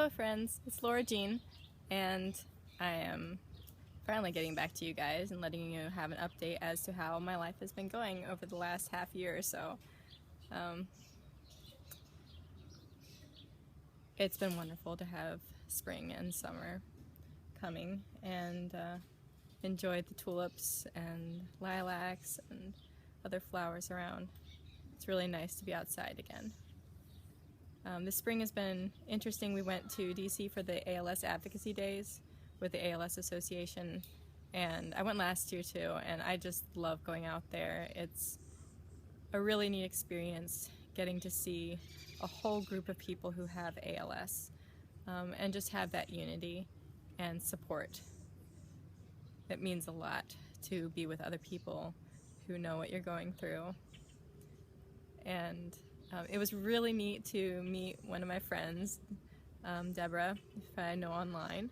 Hello friends, it's Laura Jean, and I am finally getting back to you guys and letting you have an update as to how my life has been going over the last half year or so. It's been wonderful to have spring and summer coming and enjoyed the tulips and lilacs and other flowers around. It's really nice to be outside again. This spring has been interesting. We went to DC for the ALS Advocacy Days with the ALS Association, and I went last year too, and I just love going out there. It's a really neat experience getting to see a whole group of people who have ALS and just have that unity and support. It means a lot to be with other people who know what you're going through. And it was really neat to meet one of my friends, Deborah, if I know online.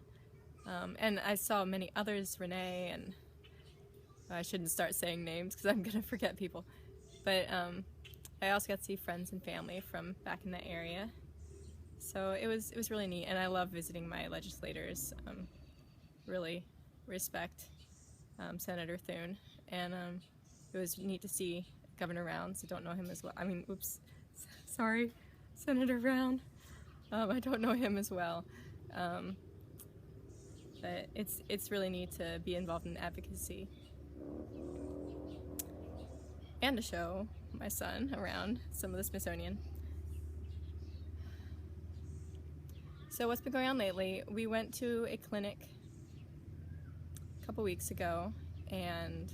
And I saw many others, Renee, and I shouldn't start saying names because I'm going to forget people. But I also got to see friends and family from back in that area. So it was really neat, and I love visiting my legislators. Really respect Senator Thune, and it was neat to see Governor Rounds. I don't know him as well. I mean, oops, sorry, Senator Round. I don't know him as well. But it's really neat to be involved in advocacy and to show my son around some of the Smithsonian. So what's been going on lately? We went to a clinic a couple weeks ago, and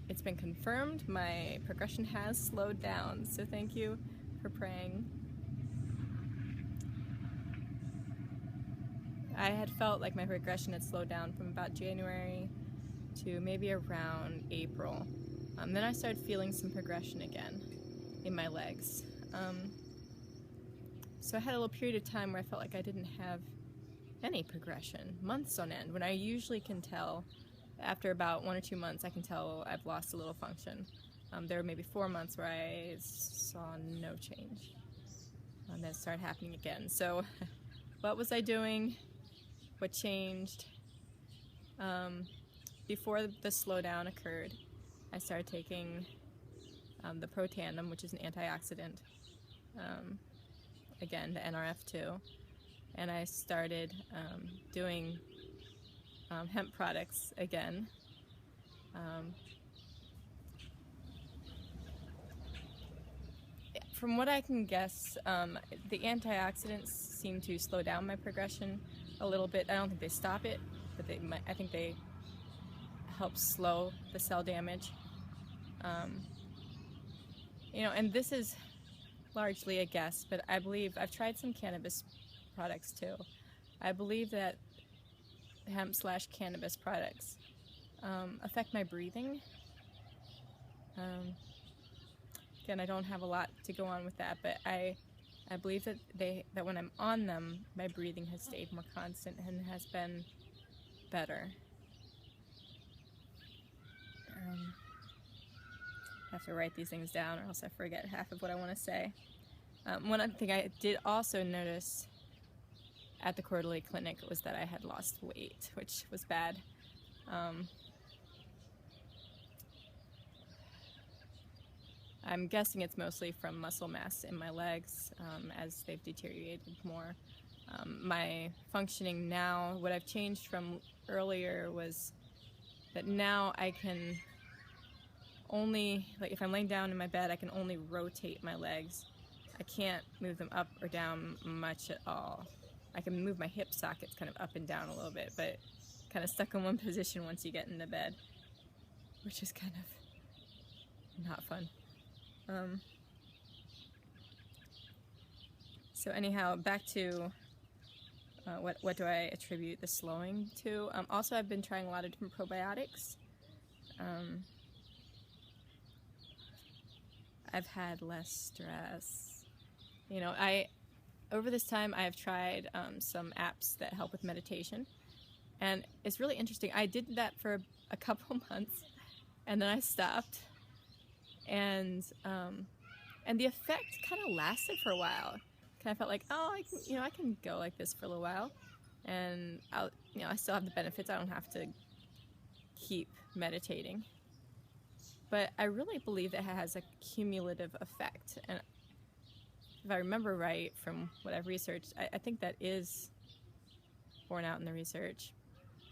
it's been confirmed my progression has slowed down, so thank you for praying. I had felt like my progression had slowed down from about January to maybe around April. Then I started feeling some progression again in my legs. So I had a little period of time where I felt like I didn't have any progression, months on end, when I usually can tell after about 1 or 2 months I can tell I've lost a little function. There were maybe 4 months where I saw no change, and then it started happening again. So what was I doing? What changed? Before the slowdown occurred, I started taking the Protandim, which is an antioxidant, again, the NRF2, and I started doing hemp products again. From what I can guess, the antioxidants seem to slow down my progression a little bit. I don't think they stop it, but I think they help slow the cell damage. And this is largely a guess, but I believe I've tried some cannabis products too. I believe that hemp/cannabis products affect my breathing. Again, I don't have a lot to go on with that, but I believe that when I'm on them, my breathing has stayed more constant and has been better. I have to write these things down or else I forget half of what I want to say. One thing I did also notice at the quarterly clinic was that I had lost weight, which was bad. I'm guessing it's mostly from muscle mass in my legs as they've deteriorated more. My functioning now, what I've changed from earlier was that now I can only, like if I'm laying down in my bed, I can only rotate my legs. I can't move them up or down much at all. I can move my hip sockets kind of up and down a little bit, but kind of stuck in one position once you get into bed, which is kind of not fun. So anyhow, back to what do I attribute the slowing to? Also, I've been trying a lot of different probiotics. I've had less stress. Over this time I've tried some apps that help with meditation, and it's really interesting. I did that for a couple months and then I stopped, and the effect kind of lasted for a while. kind of felt like, oh, I can go like this for a little while, and I still have the benefits. I don't have to keep meditating. But I really believe that it has a cumulative effect, and if I remember right from what I've researched, I think that is borne out in the research.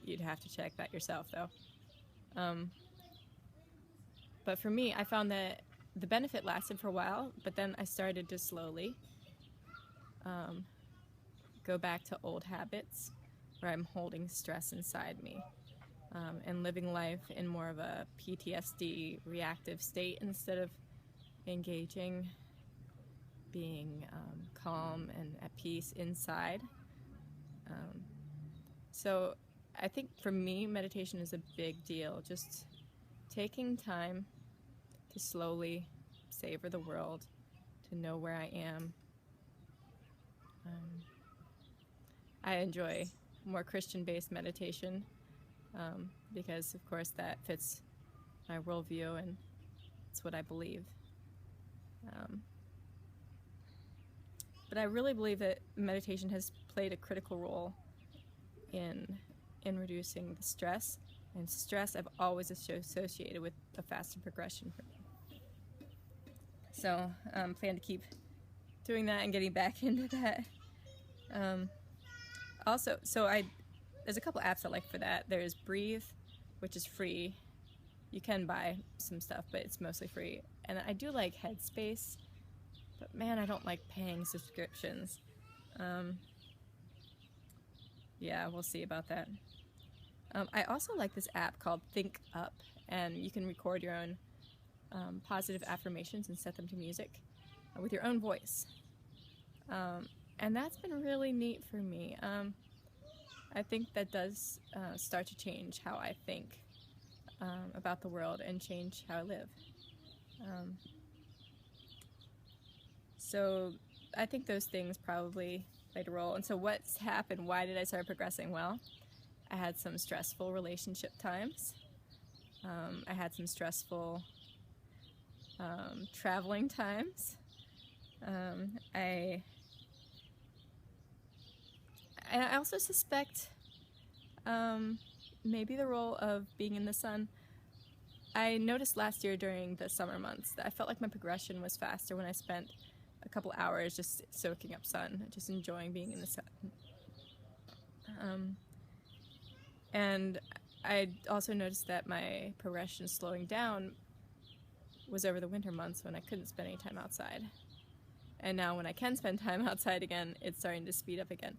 You'd have to check that yourself, though. But for me, I found that the benefit lasted for a while, but then I started to slowly go back to old habits where I'm holding stress inside me and living life in more of a PTSD reactive state instead of engaging, being calm and at peace inside. So I think for me, meditation is a big deal. Just taking time to slowly savor the world, to know where I am. I enjoy more Christian-based meditation because, of course, that fits my worldview and it's what I believe. But I really believe that meditation has played a critical role in reducing the stress. And stress I've always associated with a faster progression for me. So plan to keep doing that and getting back into that. Also, there's a couple apps I like for that. There's Breathe, which is free. You can buy some stuff, but it's mostly free. And I do like Headspace, but man, I don't like paying subscriptions. Yeah, we'll see about that. I also like this app called Think Up, and you can record your own positive affirmations and set them to music with your own voice. And that's been really neat for me. I think that does start to change how I think about the world and change how I live. So I think those things probably played a role. And so what's happened? Why did I start progressing? Well, I had some stressful relationship times. I had some stressful traveling times. I also suspect maybe the role of being in the sun. I noticed last year during the summer months that I felt like my progression was faster when I spent a couple hours just soaking up sun, just enjoying being in the sun. And I also noticed that my progression slowing down was over the winter months when I couldn't spend any time outside. And now when I can spend time outside again, it's starting to speed up again.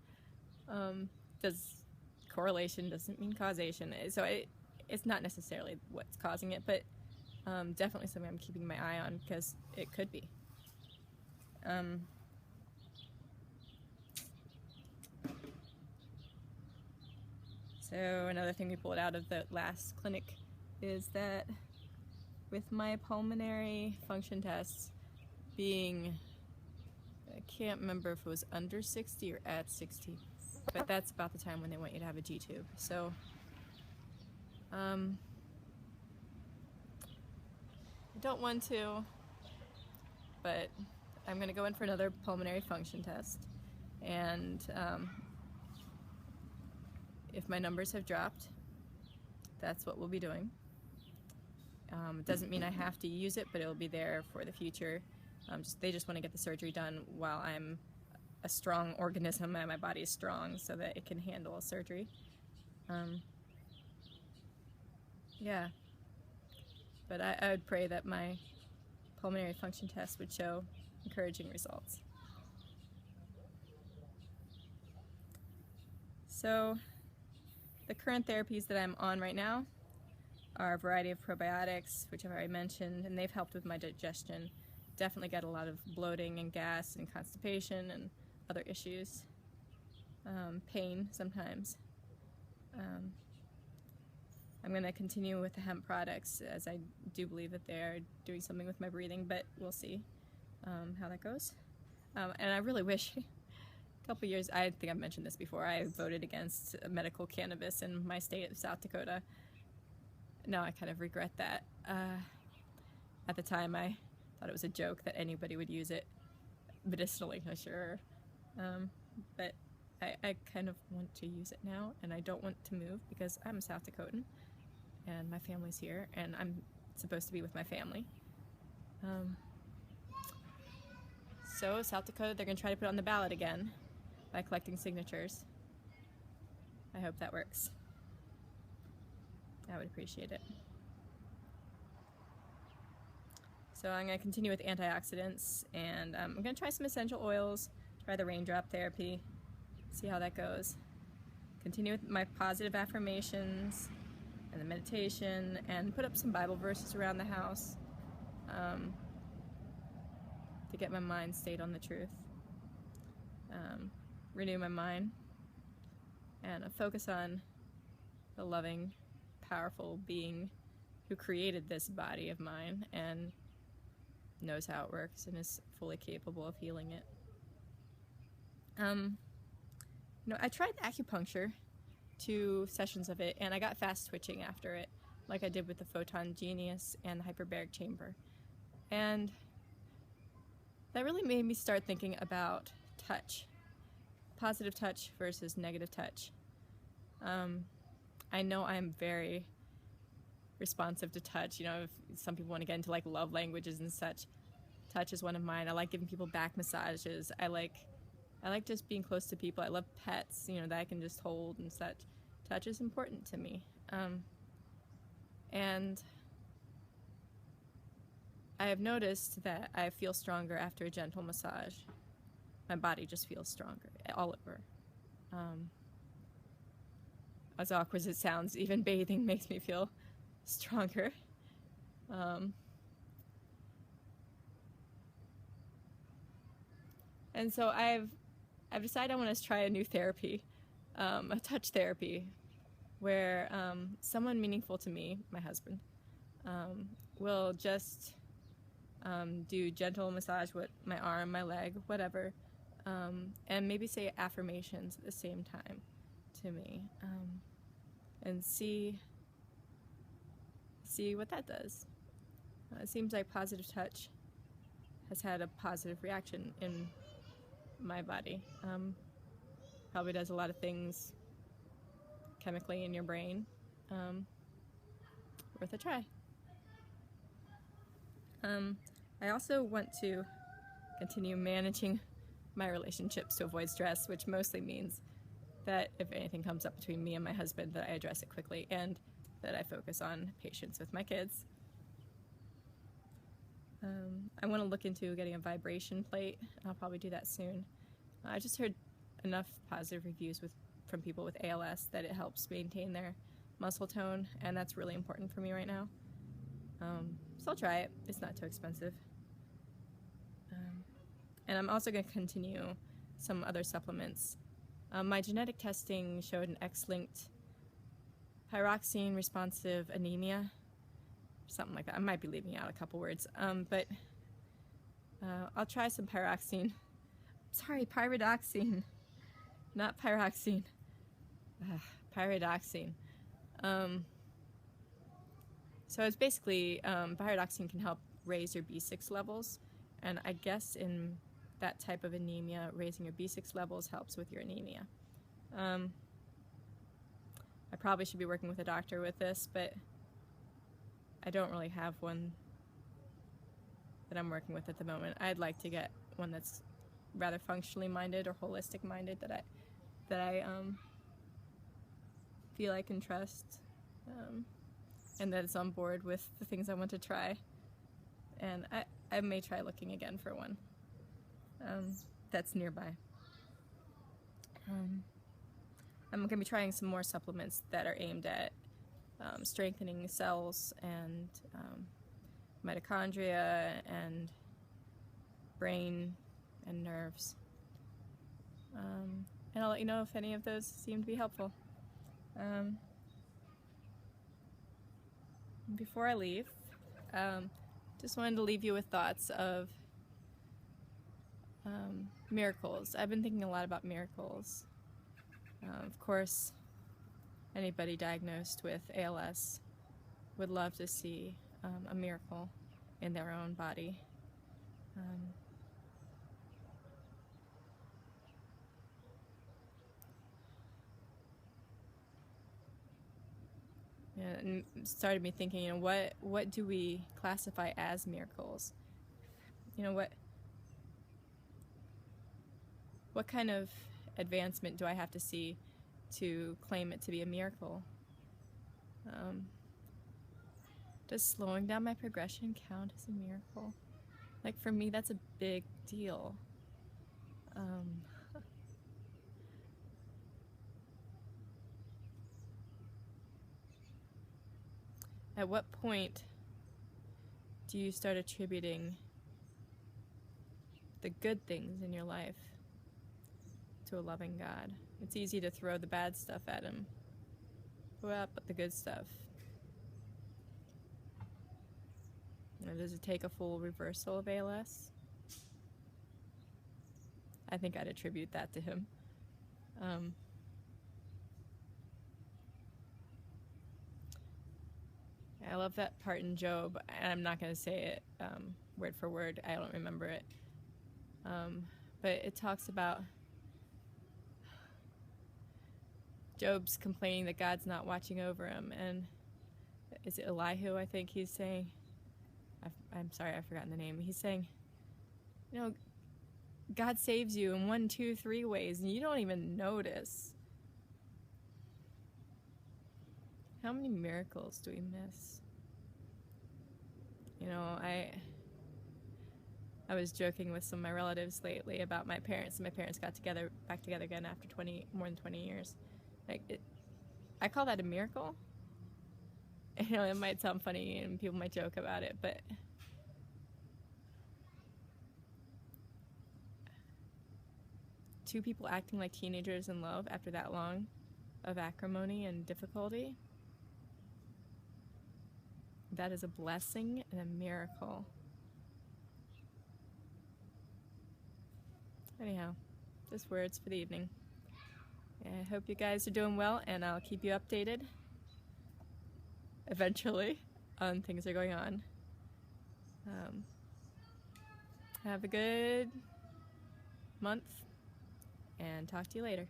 Correlation doesn't mean causation. So it's not necessarily what's causing it, but definitely something I'm keeping my eye on because it could be. So another thing we pulled out of the last clinic is that with my pulmonary function tests being, I can't remember if it was under 60 or at 60, but that's about the time when they want you to have a G-tube. So I don't want to, but I'm going to go in for another pulmonary function test, and if my numbers have dropped, that's what we'll be doing. It doesn't mean I have to use it, but it'll be there for the future. They just want to get the surgery done while I'm a strong organism and my body is strong so that it can handle a surgery. Yeah. But I would pray that my pulmonary function test would show encouraging results. So the current therapies that I'm on right now are a variety of probiotics, which I've already mentioned, and they've helped with my digestion. Definitely got a lot of bloating and gas and constipation and other issues. Pain sometimes. I'm going to continue with the hemp products as I do believe that they're doing something with my breathing, but we'll see how that goes. And I really wish, a couple years, I think I've mentioned this before, I voted against medical cannabis in my state of South Dakota. Now I kind of regret that. At the time I thought it was a joke that anybody would use it medicinally, sure. But I kind of want to use it now, and I don't want to move because I'm a South Dakotan and my family's here and I'm supposed to be with my family. So South Dakota, they're going to try to put it on the ballot again by collecting signatures. I hope that works. I would appreciate it. So I'm going to continue with antioxidants, and I'm going to try some essential oils, try the raindrop therapy, see how that goes. Continue with my positive affirmations and the meditation, and put up some Bible verses around the house to get my mind stayed on the truth. Renew my mind and focus on the loving, powerful being who created this body of mine and knows how it works and is fully capable of healing it. I tried acupuncture, 2 sessions of it, and I got fast twitching after it, like I did with the Photon Genius and the hyperbaric chamber. And that really made me start thinking about touch. Positive touch versus negative touch. I know I'm very responsive to touch. If some people want to get into like love languages and such, touch is one of mine. I like giving people back massages. I like just being close to people. I love pets, that I can just hold and such. Touch is important to me. And I have noticed that I feel stronger after a gentle massage. My body just feels stronger, all over. As awkward as it sounds, even bathing makes me feel stronger. And so I've decided I want to try a new therapy, a touch therapy, where someone meaningful to me, my husband, will just do gentle massage with my arm, my leg, whatever, and maybe say affirmations at the same time to me, and see what that does. It seems like positive touch has had a positive reaction in my body. Probably does a lot of things chemically in your brain. Worth a try. I also want to continue managing my relationships to avoid stress, which mostly means that if anything comes up between me and my husband, that I address it quickly and that I focus on patience with my kids. I want to look into getting a vibration plate. I'll probably do that soon. I just heard enough positive reviews from people with ALS that it helps maintain their muscle tone, and that's really important for me right now. So I'll try it. It's not too expensive. And I'm also going to continue some other supplements. My genetic testing showed an X-linked pyroxene responsive anemia, something like that. I might be leaving out a couple words, but I'll try some pyroxene. Sorry, pyridoxine, not pyroxene. Pyridoxine. So it's basically, pyridoxine can help raise your B6 levels, and I guess in that type of anemia, raising your B6 levels helps with your anemia. I probably should be working with a doctor with this, but I don't really have one that I'm working with at the moment. I'd like to get one that's rather functionally minded or holistic minded that I feel I can trust, and that it's on board with the things I want to try. And I may try looking again for one that's nearby. I'm going to be trying some more supplements that are aimed at strengthening cells and mitochondria and brain and nerves. And I'll let you know if any of those seem to be helpful. Before I leave, just wanted to leave you with thoughts of miracles. I've been thinking a lot about miracles. Of course, anybody diagnosed with ALS would love to see a miracle in their own body. and started me thinking, what do we classify as miracles? What kind of advancement do I have to see to claim it to be a miracle? Does slowing down my progression count as a miracle? Like, for me, that's a big deal. At what point do you start attributing the good things in your life to a loving God? It's easy to throw the bad stuff at him. Well, but the good stuff. Does it take a full reversal of ALS? I think I'd attribute that to him. I love that part in Job, and I'm not going to say it word for word. I don't remember it. But it talks about Job's complaining that God's not watching over him, and is it Elihu, I think he's saying? I'm sorry, I've forgotten the name. He's saying, God saves you in 1, 2, 3 ways, and you don't even notice. How many miracles do we miss? I was joking with some of my relatives lately about my parents, and my parents got back together again after more than 20 years. I call that a miracle. It might sound funny and people might joke about it, but two people acting like teenagers in love after that long of acrimony and difficulty, that is a blessing and a miracle. Anyhow, just words for the evening. I hope you guys are doing well, and I'll keep you updated eventually on things that are going on. Have a good month, and talk to you later.